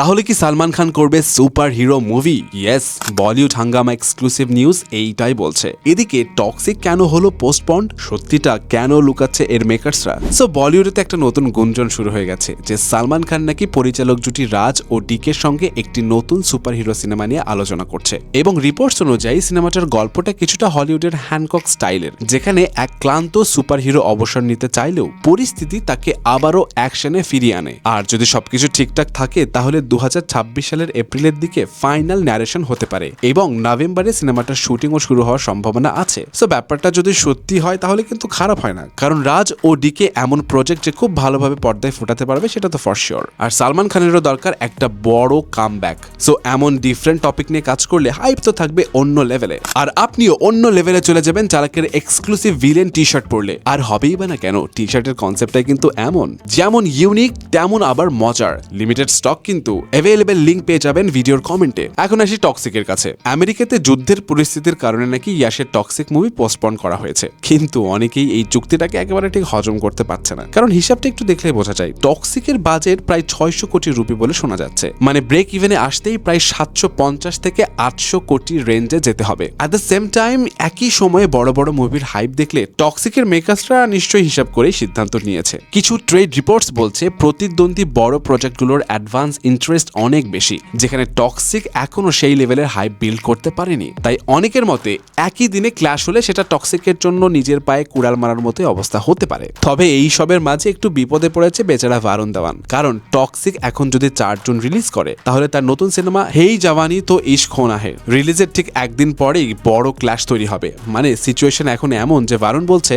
তাহলে কি সালমান খান করবে super hero movie? Yes, Bollywood হাঙ্গামা এক্সক্লুসিভ নিউজ এইটাই বলছে। এদিকে টক্সিক কেন হলো পোস্টপন্ড, সত্যিটা কেন লুকাচ্ছে এর মেকার্সরা? সো বলিউডে তো একটা নতুন গুঞ্জন শুরু হয়ে গেছে যে সালমান খান নাকি পরিচালক জুটি রাজ ও ডিকের সঙ্গে একটি নতুন সুপার হিরো সিনেমা নিয়ে আলোচনা করছে, এবং রিপোর্টস অনুযায়ী সিনেমাটার গল্পটা কিছুটা হলিউডের হ্যানকক স্টাইলের, যেখানে এক ক্লান্ত সুপার হিরো অবসর নিতে চাইলেও পরিস্থিতি তাকে আবারও অ্যাকশনে ফিরিয়ে আনে। আর যদি সবকিছু ঠিকঠাক থাকে তাহলে 2026 সালের এপ্রিলের দিকে ফাইনাল ন্যারেশন হতে পারে এবং নভেম্বরে সিনেমাটার শুটিংও শুরু হওয়ার সম্ভাবনা আছে। সো ব্যাপারটা যদি সত্যি হয় তাহলে কিন্তু খারাপ হয় না, কারণ রাজ ও ডিকে এমন প্রজেক্ট যে খুব ভালোভাবে পর্দায় ফোটাতে পারবে সেটা তো ফর শিওর। আর সালমান খানেরও দরকার একটা বড় কামব্যাক। সো এমন ডিফারেন্ট টপিক নিয়ে কাজ করলে হাইপ তো থাকবে অন্য লেভেলে, আর আপনিও অন্য লেভেলে চলে যাবেন চালাকের এক্সক্লুসিভ ভিলেন টি শার্ট পরলে। আর হবেই বা না কেন, টি শার্টের কনসেপ্টটাই কিন্তু এমন, যেমন ইউনিক তেমন আবার মজার। লিমিটেড স্টক কিন্তু, অ্যাভেলেবেল লিঙ্ক পেয়ে যাবেন ভিডিওর কমেন্টে। এখন আসি টক্সিকের কাছে। আমেরিকাতে যুদ্ধের পরিস্থিতির কারণে নাকি ইয়াসের টক্সিক মুভি পোস্টপন করা হয়েছে, কিন্তু অনেকেই এই চুক্তিটাকে একেবারে ঠিক হজম করতে পারছে না, কারণ হিসাবটা একটু দেখলে বোঝা যায় টক্সিকের বাজেট প্রায় 600 কোটি রুপি বলে শোনা যাচ্ছে। মানে ব্রেক ইভেনে আসতেই প্রায় 750 থেকে 800 কোটি রেঞ্জে যেতে হবে। অ্যাট দ্য সেম টাইম একই সময়ে বড় বড় মুভির হাইপ দেখলে টক্সিকের মেকার্সরা নিশ্চয়ই হিসাব করেই সিদ্ধান্ত নিয়েছে। কিছু ট্রেড রিপোর্টস বলছে প্রতিদ্বন্দ্বী বড় প্রজেক্টগুলোর অ্যাডভান্স ইন্টারেস্ট অনেক বেশি, যেখানে টক্সিক এখনো সেই লেভেলের হাইপ বিল্ড করতে পারেনি। তাই অনেকের মতে একই দিনে ক্ল্যাশ হলে সেটা টক্সিকের জন্য নিজের পায়ে কুড়াল মারার মতো অবস্থা হতে পারে। তবে এই সবের মাঝে একটু বিপদে পড়েছে বেচারা ভারুন ধাওয়ান, কারণ টক্সিক এখন যদি 4 জুন রিলিজ করে তাহলে তার নতুন সিনেমা হেই জওয়ানি তো ইশক হোনা হে রিলিজের ঠিক একদিন পরেই বড় ক্ল্যাশ তৈরি হবে। মানে সিচুয়েশন এখন এমন যে ভারুন বলছে